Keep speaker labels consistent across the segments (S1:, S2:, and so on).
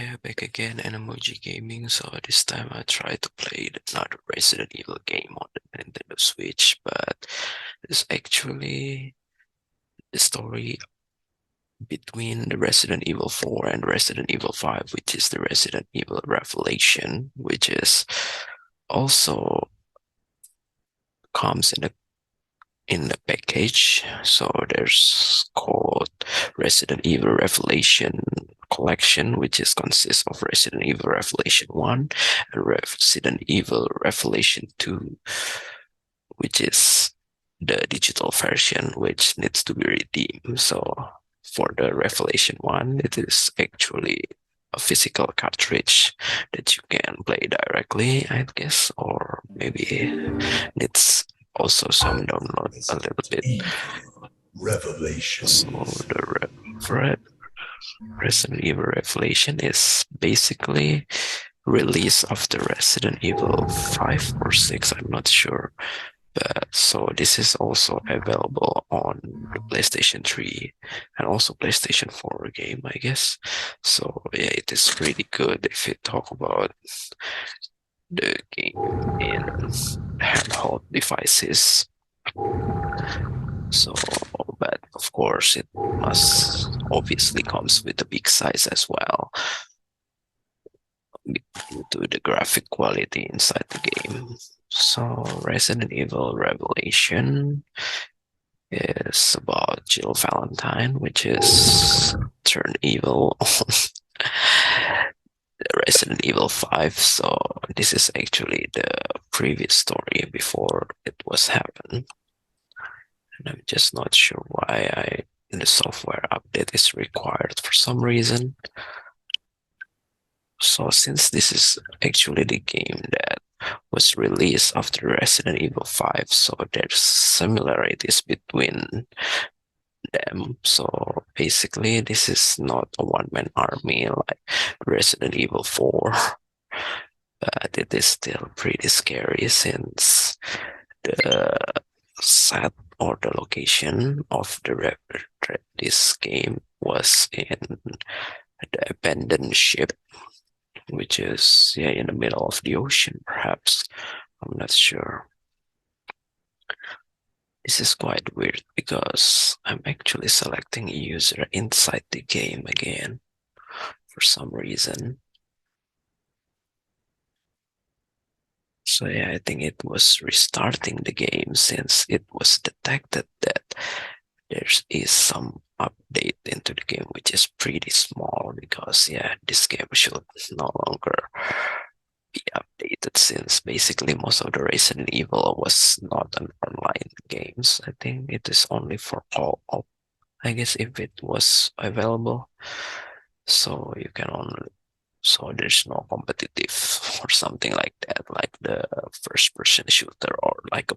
S1: Yeah, back again, Animoji Gaming. So this time I tried to play another Resident Evil game on the Nintendo Switch, but it's actually the story between the Resident Evil 4 and Resident Evil 5, which is the Resident Evil Revelation, which is also comes in the package. So there's called Resident Evil Revelation Collection, which is consists of Resident Evil Revelation 1 and Resident Evil Revelation 2, which is the digital version which needs to be redeemed. So for the Revelation 1, it is actually a physical cartridge that you can play directly, I guess, or maybe it's also some download a little bit.
S2: Revelation.
S1: So the Resident Evil Revelation is basically release of the Resident Evil 5 or 6, I'm not sure. But so this is also available on the PlayStation 3 and also PlayStation 4 game, I guess. So yeah, it is pretty good if you talk about the game in handheld devices. So, but of course, it must obviously comes with a big size as well, due to the graphic quality inside the game. So, Resident Evil Revelation is about Jill Valentine, which is turned evil on Resident Evil 5. So, this is actually the previous story before it was happened. And I'm just not sure why the software update is required for some reason. So since this is actually the game that was released after Resident Evil 5, so there's similarities between them. So basically this is not a one-man army like Resident Evil 4, but it is still pretty scary since the set or the location of this game was in the abandoned ship, which is in the middle of the ocean, perhaps. I'm not sure. This is quite weird because I'm actually selecting a user inside the game again for some reason. So yeah, I think it was restarting the game since it was detected that there is some update into the game, which is pretty small because this game should no longer be updated since basically most of the Resident Evil was not an online games. I think it is only for co-op, I guess, if it was available. So you can only there's no competitive or something like that, like the first person shooter or like a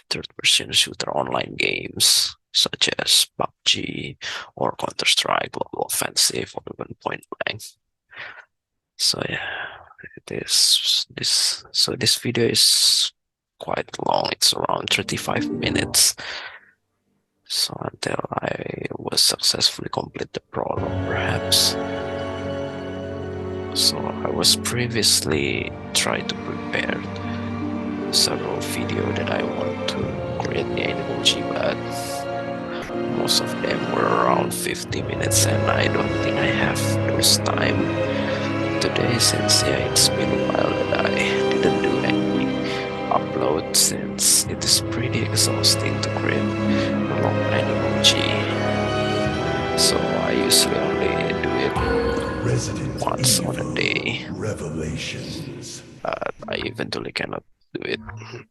S1: third person shooter online games such as PUBG or Counter-Strike, Global Offensive, or even Point Blank. So yeah, this video is quite long. It's around 35 minutes. So until I was successfully complete the prologue, perhaps. So I was previously trying to prepare several videos that I want to create the Animoji, but most of them were around 50 minutes and I don't think I have those time today since it's been a while that I didn't do any upload since it is pretty exhausting to create a long Animoji. So I usually only do it once on a day.
S2: Revelations.
S1: I eventually cannot do it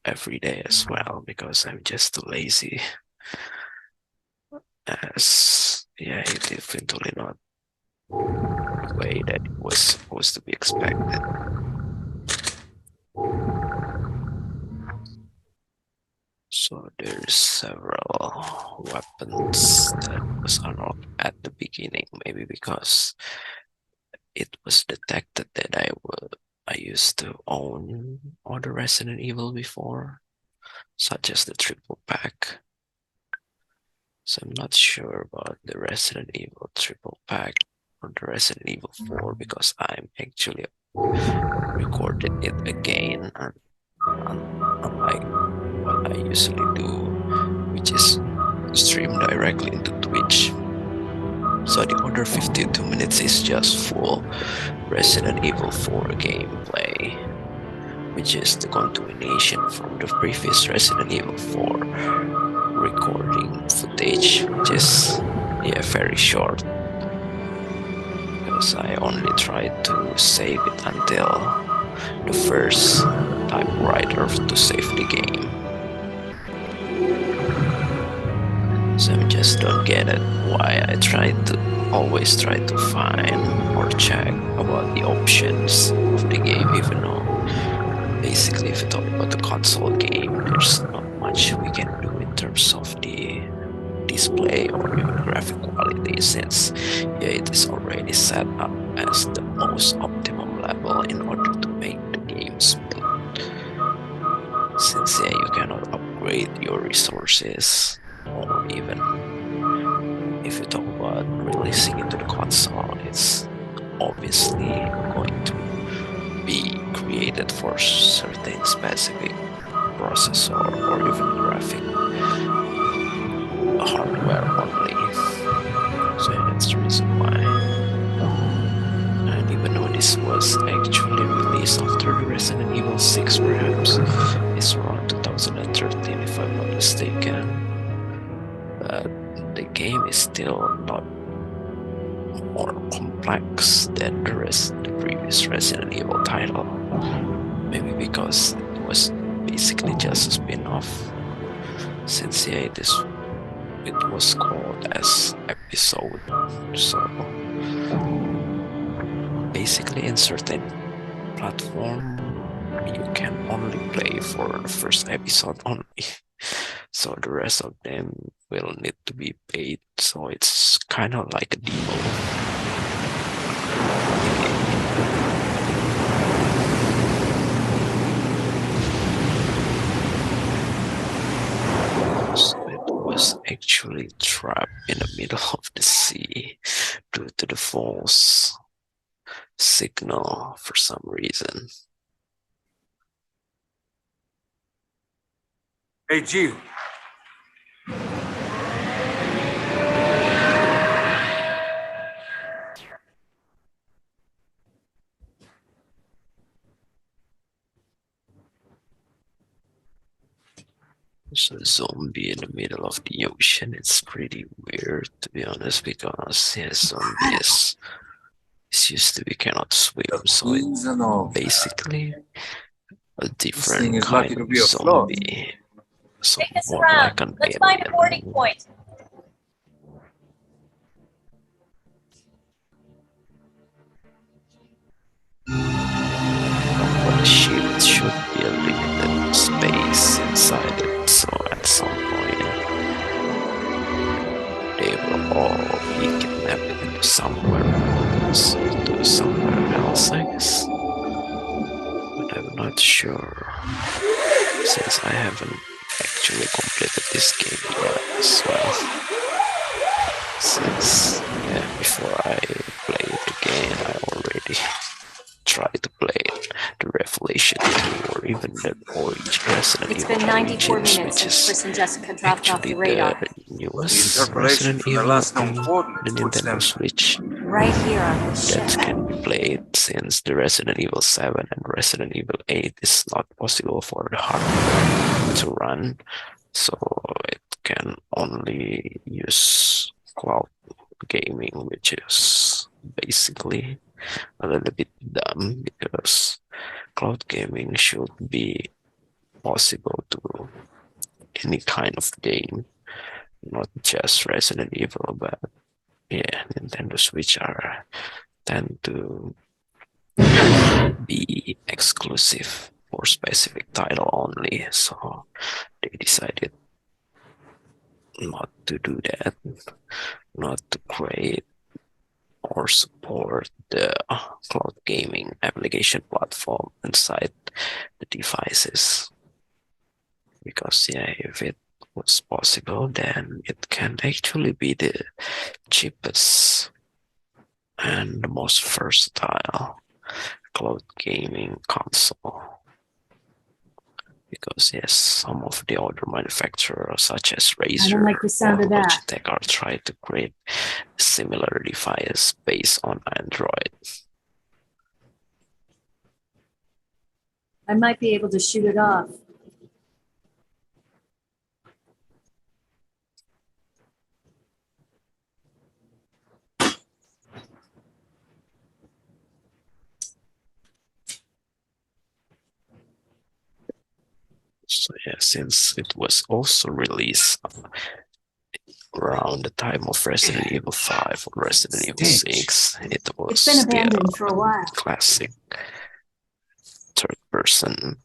S1: every day as well because I'm just too lazy. As it eventually not the way that it was supposed to be expected. So there's several weapons that was unlocked at the beginning, maybe because it was detected that I used to own other Resident Evil before, such as the triple pack. So I'm not sure about the Resident Evil triple pack. for the Resident Evil 4 because I'm actually recorded it again, and unlike what I usually do, which is stream directly into Twitch. So the other 52 minutes is just full Resident Evil 4 gameplay, which is the continuation from the previous Resident Evil 4 recording footage, which is very short because I only tried to save it until the first typewriter to save the game. So I just don't get it why I always try to find or check about the options of the game, even though basically if you talk about the console game, there's not much we can do in terms of the display or even graphic quality, since it is already set up as the most optimum level in order to make the game smooth. Since you cannot upgrade your resources, or even if you talk about releasing it to the console, it's obviously going to be created for certain specific processor or even graphic hardware only. So that's the reason why. And even though this was actually released after the Resident Evil 6, perhaps it's around 2013 if I'm not mistaken, but the game is still not more complex than the previous Resident Evil title. Maybe because it was basically just a spin-off, since it was called as episode. So basically in certain platform you can only play for the first episode only. So the rest of them will need to be paid. So it's kind of like a demo. So it was actually trapped in the middle of the sea due to the false signal for some reason.
S3: Hey, G.
S1: So a zombie in the middle of the ocean, it's pretty weird to be honest, because zombies used to be cannot swim, so it's basically a different kind of zombie. So
S4: Take us
S1: more
S4: around.
S1: like an
S4: Let's find a boarding
S1: alien.
S4: point.
S1: For the ship, it should be a limited space inside it, so at some point they will all be kidnapped into somewhere else, I guess. But I'm not sure, since I haven't actually completed this game yet as well. Since before I play it again, I already tried to play the Revelation 2 or even the Resident
S4: It's
S1: Evil
S4: been 94
S1: Origins,
S4: minutes
S1: which
S4: since
S1: is
S4: Chris and Jessica dropped off
S1: actually
S4: the radar.
S1: the
S3: The
S1: newest
S3: interpolation
S1: Resident
S3: from the
S1: Evil
S3: last
S1: on
S3: known
S1: the
S3: coordinates puts
S1: Nintendo
S3: them
S1: Switch
S4: Right here on this ship.
S1: that can be played, since the Resident Evil 7 and Resident Evil 8 is not possible for the hardware to run, so it can only use cloud gaming, which is basically a little bit dumb, because cloud gaming should be possible to any kind of game, not just Resident Evil, but Nintendo Switch tend to be exclusive for specific title only, so they decided not to do that, not to create or support the cloud gaming application platform inside the devices. Because if it was possible, then it can actually be the cheapest and the most versatile cloud gaming console. Because yes, some of the other manufacturers, such as Razer
S4: like the sound
S1: or
S4: of that.
S1: Logitech, are trying to create a similar device based on Android.
S4: I might be able to shoot it off.
S1: So yeah, since it was also released around the time of Resident Evil 5 or Resident Evil 6, it was
S4: It's been
S1: still
S4: abandoned for a while.
S1: classic third person.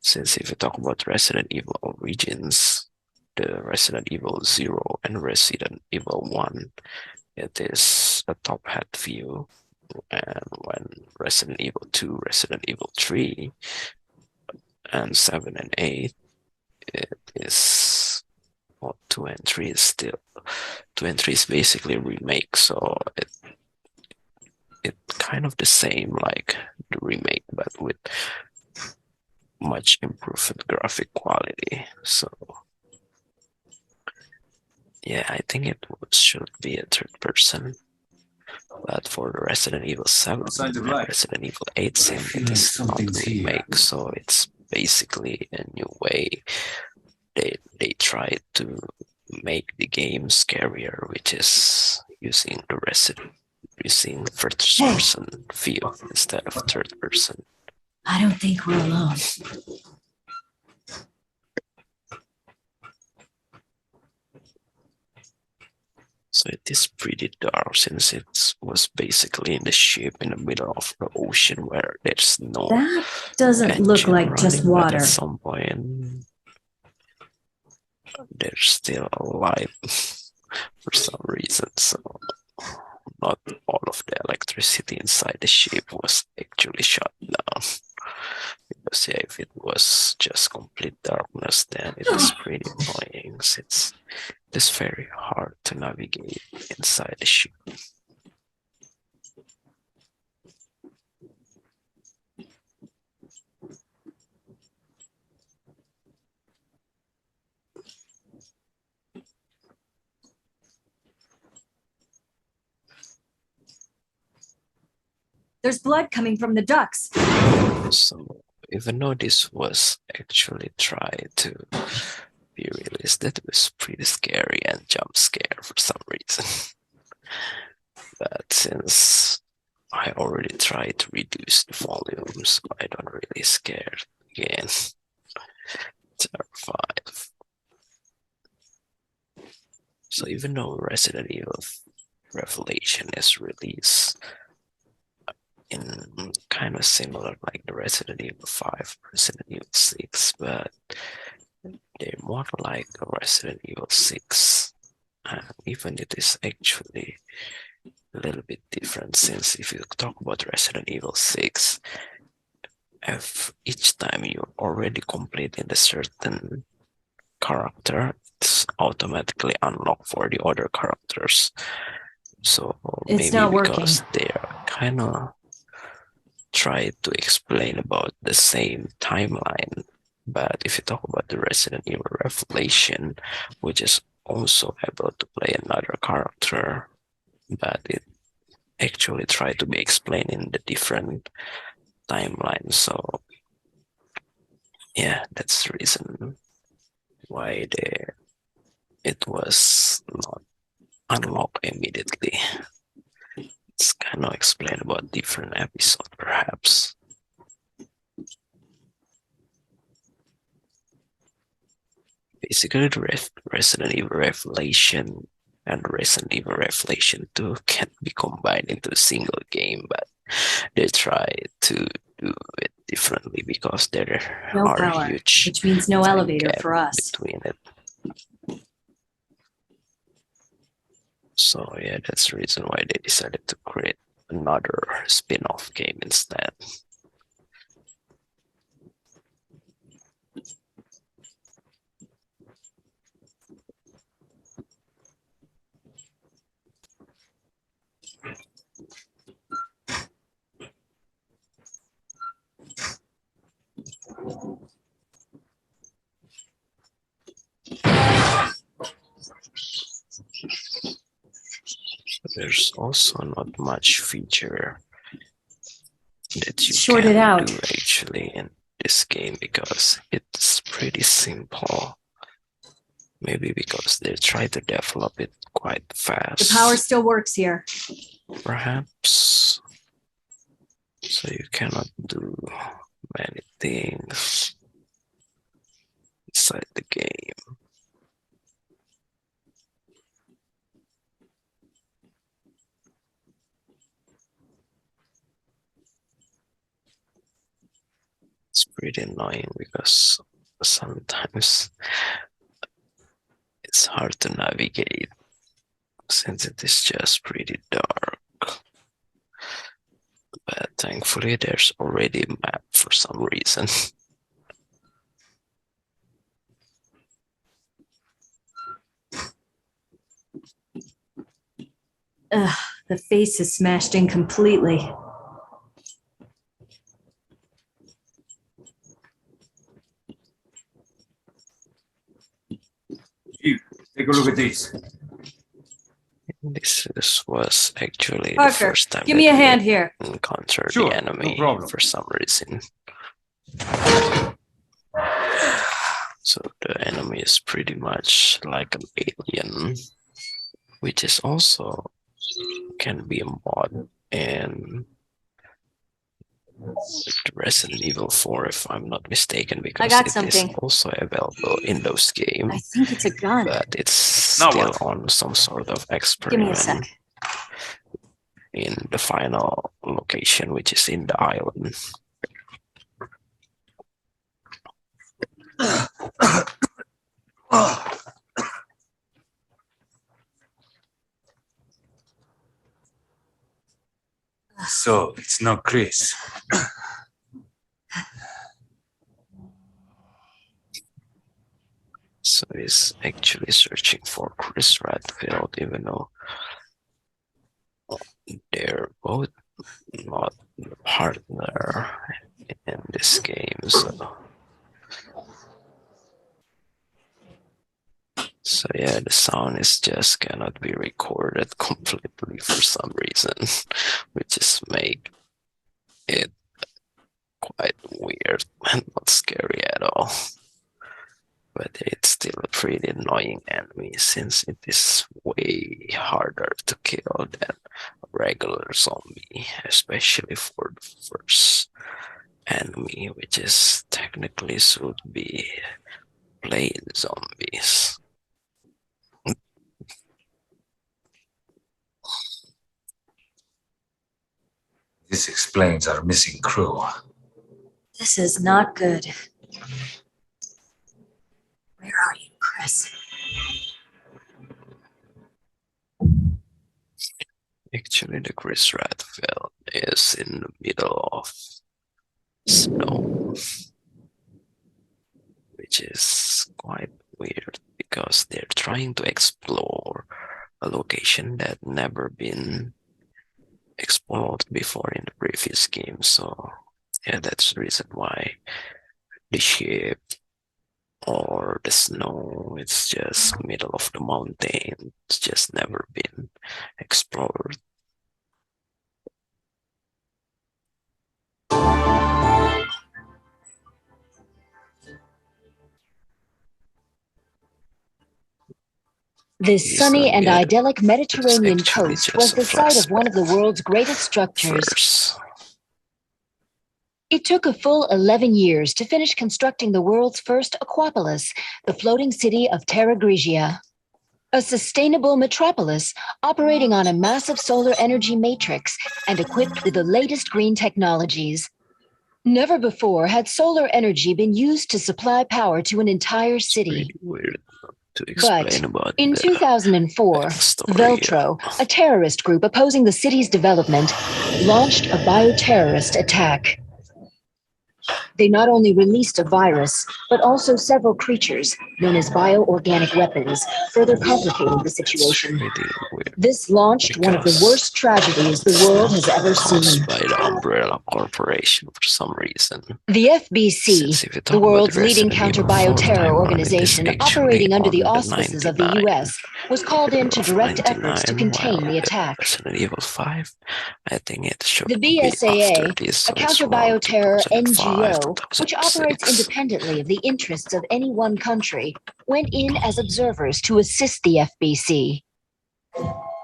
S1: Since if you talk about Resident Evil Origins, the Resident Evil 0 and Resident Evil 1, it is a top hat view. And when Resident Evil 2, Resident Evil 3, and 7 and 8, it is, well, 2 and 3 is still, 2 and 3 is basically a remake, so it kind of the same like the remake, but with much improved graphic quality. So yeah, I think it should be a third person. But for the Resident Evil 7 and Resident Evil 8 scene, it is not a remake, so it's basically a new way. They try to make the game scarier, which is using first person view instead of third person.
S4: I don't think we're alone.
S1: So it is pretty dark since it was basically in the ship in the middle of the ocean where there's no
S4: That doesn't look
S1: engine
S4: like just
S1: running, but
S4: water.
S1: at some point there's still a light for some reason. So not all of the electricity inside the ship was actually shut down. Because yeah, if it was just complete darkness, then it is pretty annoying since it is very hard to navigate inside the ship.
S4: There's blood coming from the ducts.
S1: So even though this was actually tried to be released, that was pretty scary and jump scare for some reason. But since I already tried to reduce the volume, so I don't really scare again. Terrified. So even though Resident Evil Revelation is released in kind of similar like the Resident Evil 5, Resident Evil 6, but they're more like the Resident Evil 6. Even it is actually a little bit different, since if you talk about Resident Evil 6, if each time you already complete in a certain character, it's automatically unlocked for the other characters. So
S4: It's
S1: maybe
S4: not
S1: because
S4: working.
S1: they are kind of try to explain about the same timeline. But if you talk about the Resident Evil Revelation, which is also able to play another character, but it actually tried to be explained in the different timelines. So yeah, that's the reason why it was not unlocked immediately. It's kind of explained about different episodes, perhaps. Basically, the Resident Evil Revelation and Resident Evil Revelation 2 can be combined into a single game, but they try to do it differently because there
S4: No
S1: are
S4: power,
S1: huge
S4: which means no
S1: time
S4: elevator
S1: gap
S4: for us.
S1: between it. So yeah, that's the reason why they decided to create another spin-off game instead. there's also not much feature that you
S4: Short
S1: can
S4: it out.
S1: do actually in this game because it's pretty simple. Maybe because they try to develop it quite fast.
S4: The power still works here.
S1: Perhaps. So you cannot do many things inside the game. It's pretty annoying because sometimes it's hard to navigate since it is just pretty dark. But thankfully there's already a map for some reason.
S4: Ugh, the face is smashed in completely.
S3: Chief, take a look at these.
S1: This was actually the
S4: Parker,
S1: first time
S4: give me
S1: that
S4: a
S1: we
S4: hand here.
S1: encountered
S3: Sure,
S1: the
S3: no
S1: enemy
S3: problem.
S1: for some reason. So the enemy is pretty much like an alien, which is also can be a mod in Resident Evil 4, if I'm not mistaken, because
S4: got
S1: it
S4: something.
S1: is also available in those
S4: I
S1: games,
S4: think it's a gun.
S1: but it's
S3: Now
S1: still
S3: what?
S1: on some sort of
S4: Give me a
S1: experiment
S4: sec.
S1: in the final location, which is in the island.
S3: So, it's not Chris.
S1: So he's actually searching for Chris Redfield, even though they're both not the partner in this game. So yeah, the sound is just cannot be recorded completely for some reason, which is make it quite weird and not scary at all. But it's still a pretty annoying enemy since it is way harder to kill than a regular zombie, especially for the first enemy, which is technically should be plain zombies.
S3: This explains our missing crew.
S4: This is not good. Where are you, Chris?
S1: Actually, the Chris Redfield is in the middle of snow, which is quite weird because they're trying to explore a location that never been explored before in the previous game. So yeah, that's the reason why the ship or the snow, it's just middle of the mountain. It's just never been explored.
S5: This sunny and
S1: Yeah,
S5: idyllic Mediterranean
S1: it's actually
S5: coast
S1: just
S5: was
S1: a
S5: the site of one of the
S1: flashback
S5: world's greatest structures.
S1: first.
S5: It took a full 11 years to finish constructing the world's first aquapolis, the floating city of Terra Grigia. A sustainable metropolis operating on a massive solar energy matrix and equipped with the latest green technologies. Never before had solar energy been used to supply power to an entire city.
S1: Pretty weird to
S5: But
S1: explain about
S5: in
S1: the
S5: 2004,
S1: backstory.
S5: Veltro, a terrorist group opposing the city's development, launched a bioterrorist attack. They not only released a virus, but also several creatures, known as bioorganic weapons, further complicating the situation.
S1: Pretty weird.
S5: This launched one of the worst tragedies the world has ever
S1: Caused
S5: seen.
S1: by the Umbrella Corporation for some reason.
S5: The FBC,
S1: Since if you
S5: the
S1: talk about
S5: world's leading
S1: Resident Evil 4
S5: counter-bioterror
S1: timeline, it is
S5: organization
S1: actually
S5: operating under the
S1: on
S5: auspices of the
S1: 99,
S5: US, was called in to
S1: of
S5: direct efforts to
S1: 99,
S5: contain
S1: while
S5: the attack.
S1: Resident Evil 5, I think it should
S5: The
S1: be after
S5: BSAA,
S1: this,
S5: a
S1: so it's around
S5: counter-bioterror
S1: 2005,
S5: NGO, which operates
S1: 2006.
S5: independently of the interests of any one country, went in as observers to assist the FBC.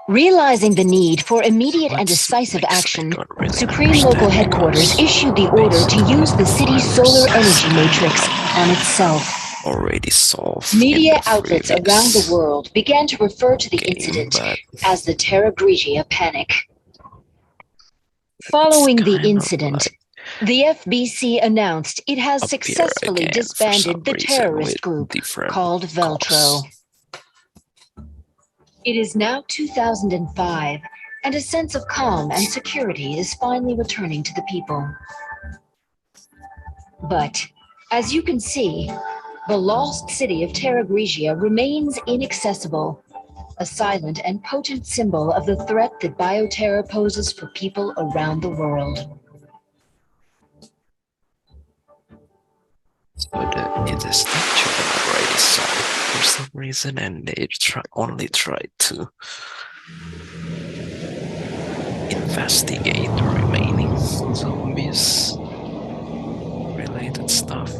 S5: Realizing the need for immediate and
S1: Let's
S5: decisive
S1: make
S5: action,
S1: I don't really
S5: Supreme Local
S1: understand
S5: Headquarters
S1: because
S5: issued the order to
S1: basically
S5: use the
S1: the
S5: city's
S1: virus
S5: solar
S1: is
S5: energy matrix on itself.
S1: already solved in
S5: Media
S1: the
S5: outlets around the
S1: previous
S5: world began to refer to the
S1: game,
S5: incident
S1: but
S5: as the Terra Grigia Panic.
S1: it's
S5: Following the
S1: kind of
S5: incident,
S1: like
S5: the FBC announced it has
S1: appear
S5: successfully
S1: again for some
S5: disbanded the
S1: reason with
S5: terrorist group
S1: different
S5: called Veltro.
S1: cause.
S5: It is now 2005, and a sense of calm and security is finally returning to the people. But, as you can see, the lost city of Terra Grigia remains inaccessible, a silent and potent symbol of the threat that bioterror poses for people around the world.
S1: But it is actually already solved for some reason, and they only tried to investigate the remaining zombies related stuff.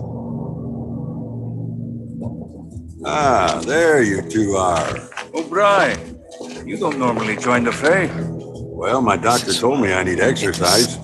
S2: Ah, there you two are.
S3: O'Brien, you don't normally join the fray.
S2: Well, my doctor told me I need exercise.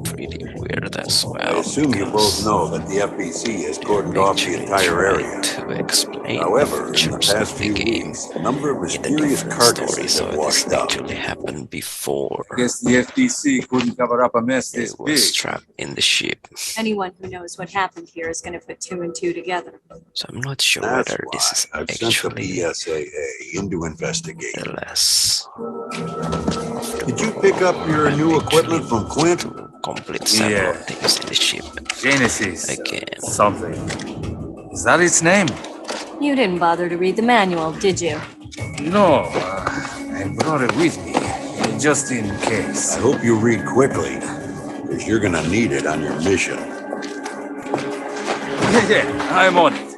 S1: Pretty weird as
S2: I
S1: well.
S2: assume you both
S1: because
S2: know that the FBC has cordoned
S1: they
S2: off the
S1: actually
S2: entire
S1: tried
S2: area.
S1: to explain
S2: However,
S1: the
S2: in the
S1: features
S2: past
S1: of the
S2: few
S1: game
S2: weeks, a number of
S1: in a
S2: mysterious
S1: different story,
S2: carcasses
S1: so
S2: have
S1: it has
S2: washed up.
S1: actually happened before
S3: Guess the FTC couldn't cover up a mess this
S1: it was
S3: big.
S1: trapped in the ship.
S4: Anyone who knows what happened here is going to put two and two together.
S1: So I'm not sure
S2: That's
S1: whether this is
S2: why I've sent the
S1: actually
S2: BSAA in to investigate.
S1: the last of the
S2: Did you
S1: world.
S2: pick up your
S1: I'm
S2: new
S1: actually
S2: equipment from
S1: need
S2: Quint?
S1: to complete several
S3: Yeah.
S1: things in the ship
S3: Genesis.
S1: again.
S3: Something. Is that its name?
S4: You didn't bother to read the manual, did you?
S3: No, I brought it with me, just in case.
S2: I hope you read quickly, because you're gonna need it on your mission.
S3: Yeah, I'm on it.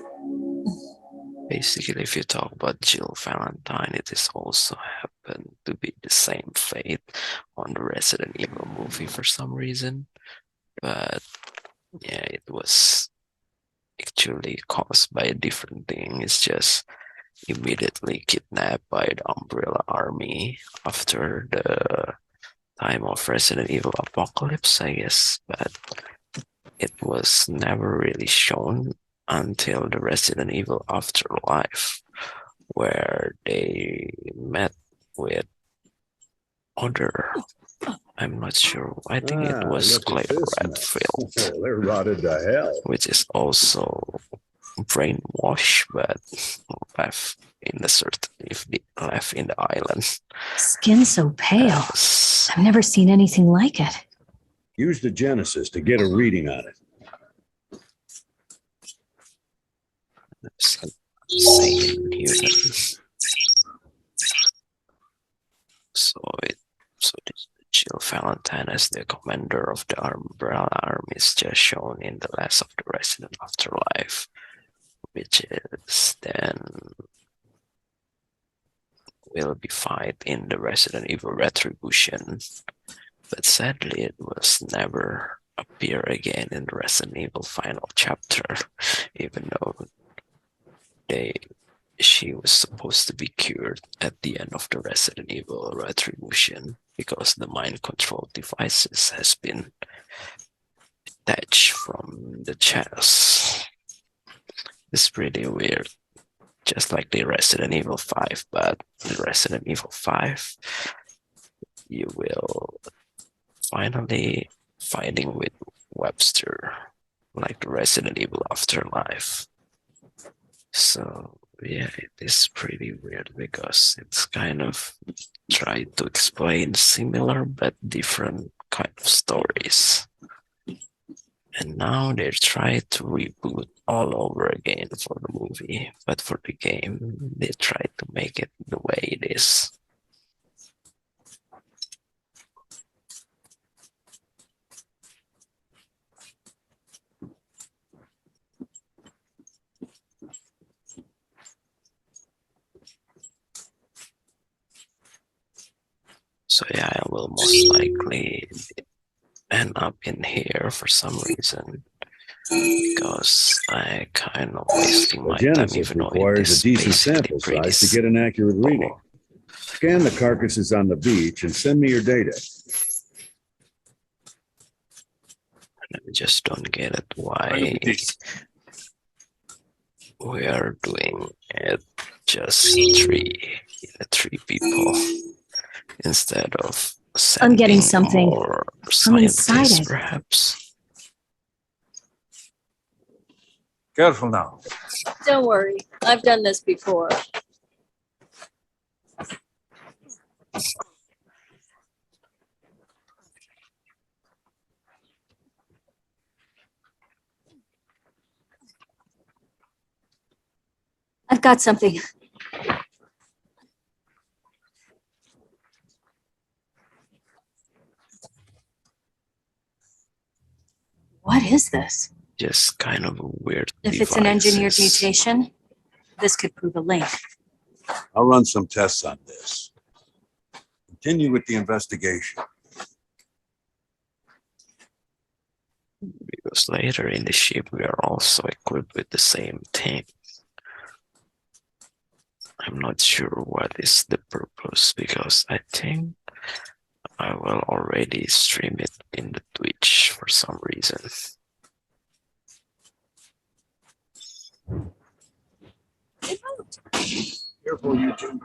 S1: Basically, if you talk about Jill Valentine, it is also happened to be the same fate on the Resident Evil movie for some reason. But yeah, it was actually caused by a different thing. It's just immediately kidnapped by the Umbrella Army after the time of Resident Evil Apocalypse, I guess. But it was never really shown until the Resident Evil Afterlife, where they met with other, I'm not sure, I think it was Claire Redfield,
S2: Oh, they're rotted to hell.
S1: which is also brainwashed, but left in the certain, if the left in the island.
S4: Skin so pale.
S1: As
S4: I've never seen anything like it.
S2: Use the Genesis to get a reading on it.
S1: sane human. So Jill Valentine as the commander of the Umbrella Army is just shown in the Last of the Resident Afterlife, which is then will be fight in the Resident Evil Retribution, but sadly it was never appear again in the Resident Evil final chapter, even though she was supposed to be cured at the end of the Resident Evil Retribution because the mind control devices has been detached from the chest. It's pretty weird, just like the Resident Evil 5, but the Resident Evil 5, you will finally fighting with Webster, like the Resident Evil Afterlife. So yeah, it is pretty weird because it's kind of tried to explain similar but different kind of stories. And now they're trying to reboot all over again for the movie, but for the game, they tried to make it the way it is. So yeah, I will most likely end up in here for some reason because I kind of wasting
S2: The
S1: my time,
S2: Genesis
S1: even though it
S2: requires a
S1: is
S2: decent
S1: basically
S2: sample
S1: pretty
S2: size to get an accurate reading.
S1: simple.
S2: Scan the carcasses on the beach and send me your data.
S1: I just don't get it why
S3: Repetition.
S1: we are doing it just three people instead of
S4: I'm getting
S1: sending
S4: something.
S1: more
S4: I'm inside
S1: scientists,
S4: it.
S1: perhaps.
S3: Careful now.
S6: Don't worry, I've done this before. I've got something. What is this?
S1: Just kind of a weird
S6: If it's an engineered
S1: devices.
S6: mutation, this could prove a link.
S2: I'll run some tests on this. Continue with the investigation.
S1: Because later in the ship we are also equipped with the same thing. I'm not sure what is the purpose because I think I will already stream it in the Twitch for some reason.
S3: Careful, you two.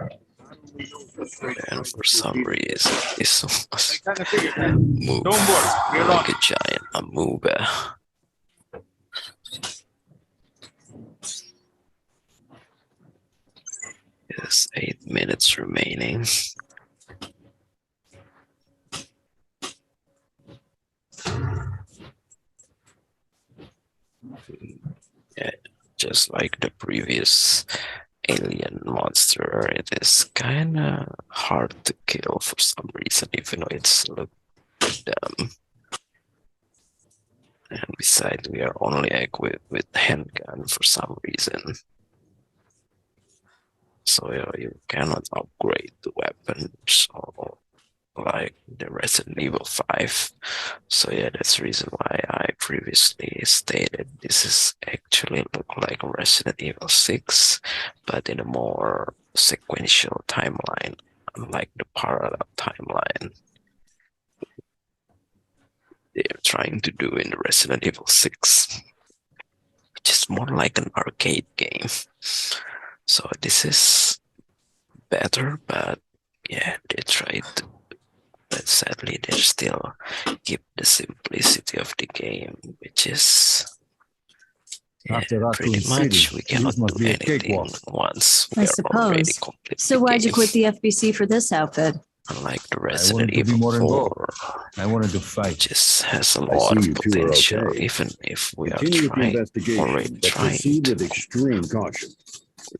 S1: And for some reason this was
S3: I kind of figured that.
S1: moved
S3: Don't worry, we're
S1: like
S3: on.
S1: a giant amoeba. There's 8 minutes remaining. Yeah, just like the previous alien monster, it is kinda hard to kill for some reason, even though it's look dumb. And besides, we are only equipped with handgun for some reason. So you cannot upgrade the weapons or like the Resident Evil 5. So yeah, that's the reason why I previously stated this is actually look like Resident Evil 6, but in a more sequential timeline, unlike the parallel timeline they're trying to do in the Resident Evil 6, which is more like an arcade game. So this is better, but yeah, they tried to, but sadly they still keep the simplicity of the game, which is
S3: After
S1: pretty
S3: Raccoon
S1: much
S3: City,
S1: we cannot
S3: this must
S1: do
S3: be a
S1: anything
S3: cakewalk.
S1: once
S4: I
S1: we are already
S4: suppose.
S1: complete
S4: So
S1: the
S4: why'd you
S1: game.
S4: quit the FBC for this outfit?
S1: Unlike the
S3: I wanted
S1: Resident
S3: to be
S1: Evil
S3: more
S1: 4,
S3: involved. I wanted to fight.
S1: just has a
S2: I
S1: lot
S2: see
S1: of
S2: you two are
S1: potential,
S2: okay.
S1: even if we are
S2: Continue with the
S1: already
S2: investigation, but
S1: trying
S2: proceed with
S1: to,
S2: extreme caution.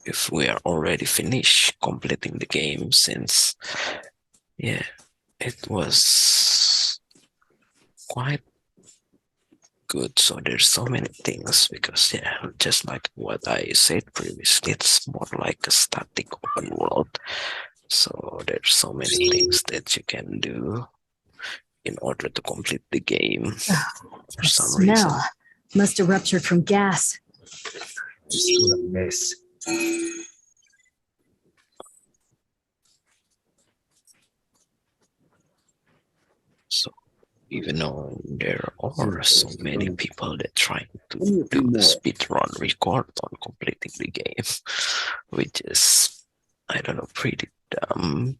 S1: if we are already finished completing the game, since yeah, it was quite good. So there's so many things because yeah, just like what I said previously, it's more like a static open world. So there's so many things that you can do in order to complete the game for
S4: The
S1: some reason.
S4: smell must have ruptured from gas.
S3: This was a mess.
S1: So even though there are so many people that trying to
S2: Give me a few
S1: do the
S2: more.
S1: speed run record on completing the game, which is, I don't know, pretty dumb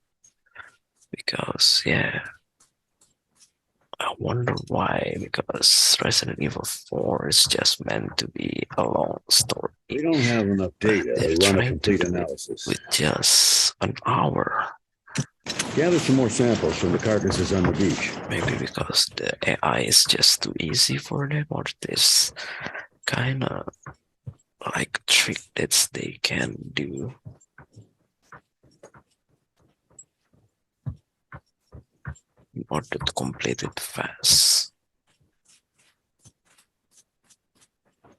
S1: because yeah, I wonder why, because Resident Evil 4 is just meant to be a long story,
S2: We don't have enough
S1: but
S2: data
S1: they're
S2: to run a
S1: trying to
S2: complete
S1: do it
S2: analysis.
S1: with just an hour.
S2: Gather some more samples from the carcasses on the beach.
S1: Maybe because the AI is just too easy for them, or this kind of like trick that they can do. In order to complete it fast.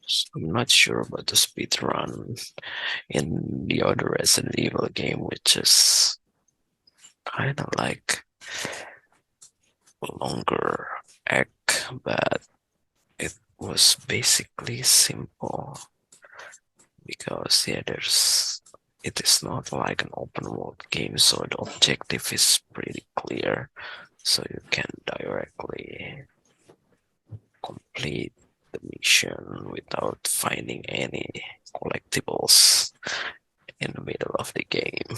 S1: So I'm not sure about the speed run in the other Resident Evil game, which is kind of like longer act, but it was basically simple because it is not like an open world game, so the objective is pretty clear, so you can directly complete the mission without finding any collectibles in the middle of the game.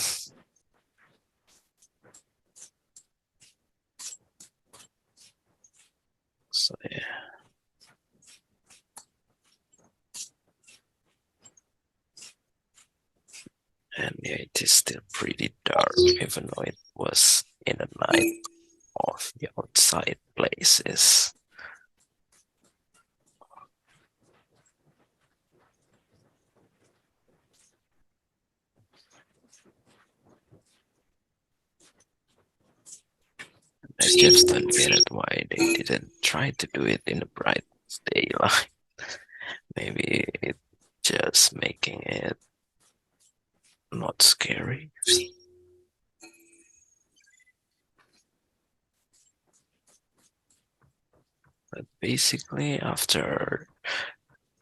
S1: So yeah. And yeah, it is still pretty dark, even though it was in the night of the outside places. I just don't get it why they didn't try to do it in the bright daylight. Maybe it just making it not scary. But basically, after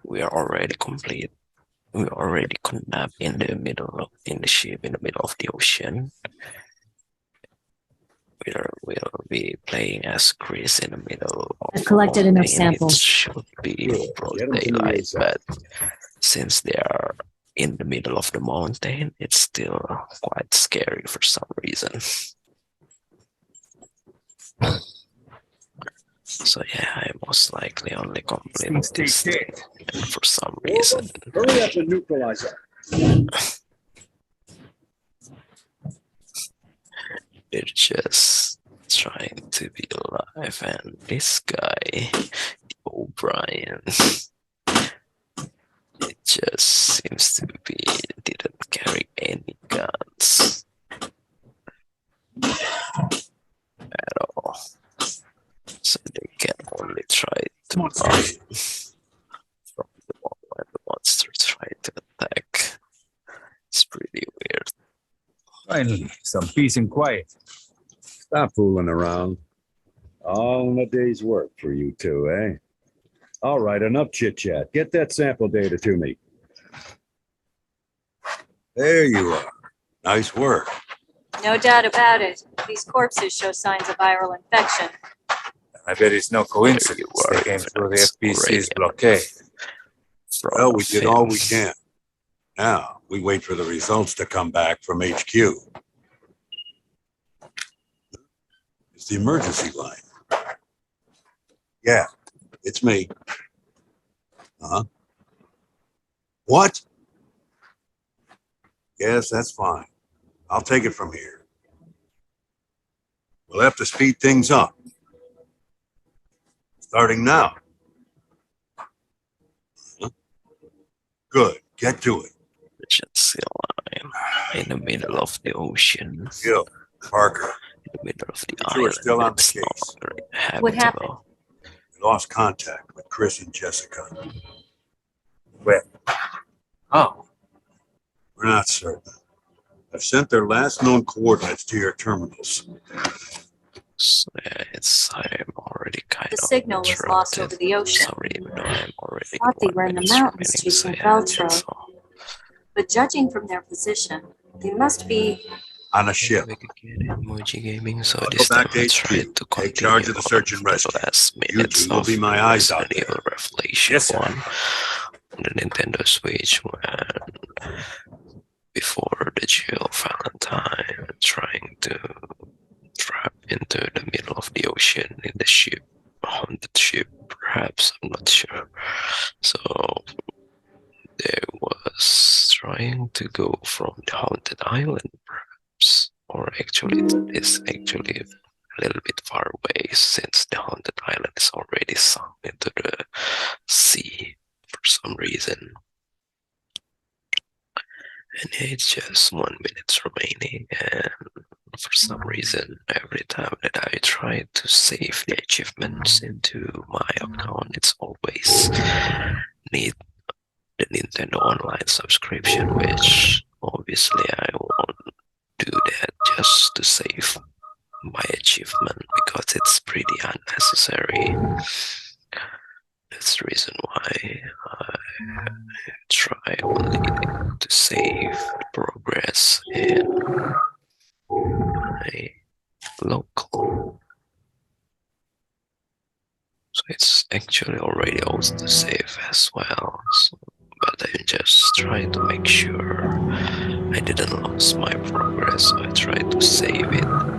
S1: we are already complete, we already kidnapped in the ship in the middle of the ocean. We'll be playing as Chris in the middle of
S4: I've collected
S1: the
S4: enough
S1: mountain.
S4: samples.
S1: It should be broad
S2: Get 'em to me
S1: daylight,
S2: ASAP.
S1: but since they are in the middle of the mountain, it's still quite scary for some reason. So yeah, I most likely only complete this thing, and for some reason
S2: Hurry up and neutralize it.
S1: they're just trying to be alive, and this guy, O'Brien, it just seems to be didn't carry any guns at all, so they can only try to run from the moment when the monster try to attack. It's pretty weird.
S3: Finally, some peace and quiet.
S2: Stop fooling around. All in a day's work for you two, eh? All right, enough chit-chat. Get that sample data to me. There you are. Nice work.
S6: No doubt about it. These corpses show signs of viral infection.
S3: I bet it's no coincidence
S1: There
S3: they
S1: you are.
S3: came through the
S1: It's
S3: FBC's
S1: already
S3: blockade.
S1: Front
S2: Well, we
S1: of
S2: did all
S1: him.
S2: we can. Now, we wait for the results to come back from HQ. It's the emergency line. Yeah, it's me. Uh-huh. What? Yes, that's fine. I'll take it from here. We'll have to speed things up. Starting now. Huh? Good. Get to it.
S1: Emergency line in the middle of the ocean,
S2: Gil, Parker,
S1: in the middle of the
S2: You two are
S1: island.
S2: still on the
S1: It's no
S2: case.
S1: longer
S6: What
S1: habitable.
S2: we lost contact with Chris and Jessica.
S3: Oh,
S2: We're not certain. I've sent their last known coordinates to your terminals.
S1: So yeah, I'm already kind
S6: The
S1: of
S6: signal was lost
S1: interrupted.
S6: over the ocean.
S1: Sorry, even though I'm already
S6: Thought they
S1: 1
S6: were in the
S1: minute
S6: mountains
S1: remaining, so
S6: chasing
S1: yeah,
S6: Veltro.
S1: that's all.
S6: But judging from their position, they must be.
S2: On a ship.
S1: Back again, Animoji Gaming. So
S2: I'll go
S1: this time
S2: back to
S1: I
S2: HQ.
S1: tried to
S2: Take
S1: continue
S2: charge of the search and
S1: on
S2: rescue.
S1: the last
S2: You
S1: minutes
S2: two will
S1: of
S2: be my eyes out
S1: Resident
S2: there.
S1: Evil Revelation
S3: Yes, sir.
S1: 1 on the Nintendo Switch when before the jail Valentine trying to trap into the middle of the ocean in the ship, a haunted ship, perhaps, I'm not sure. So they was trying to go from the haunted island, perhaps, or actually it is actually a little bit far away since the haunted island is already sunk into the sea for some reason. And it's just 1 minute remaining, and for some reason, every time that I try to save the achievements into my account, it's always need the Nintendo Online subscription, which obviously I won't do that just to save my achievement. because it's pretty unnecessary. That's the reason why I try only to save progress in my local. So it's actually already auto save as well. So, but I just try to make sure I didn't lose my progress. So I try to save it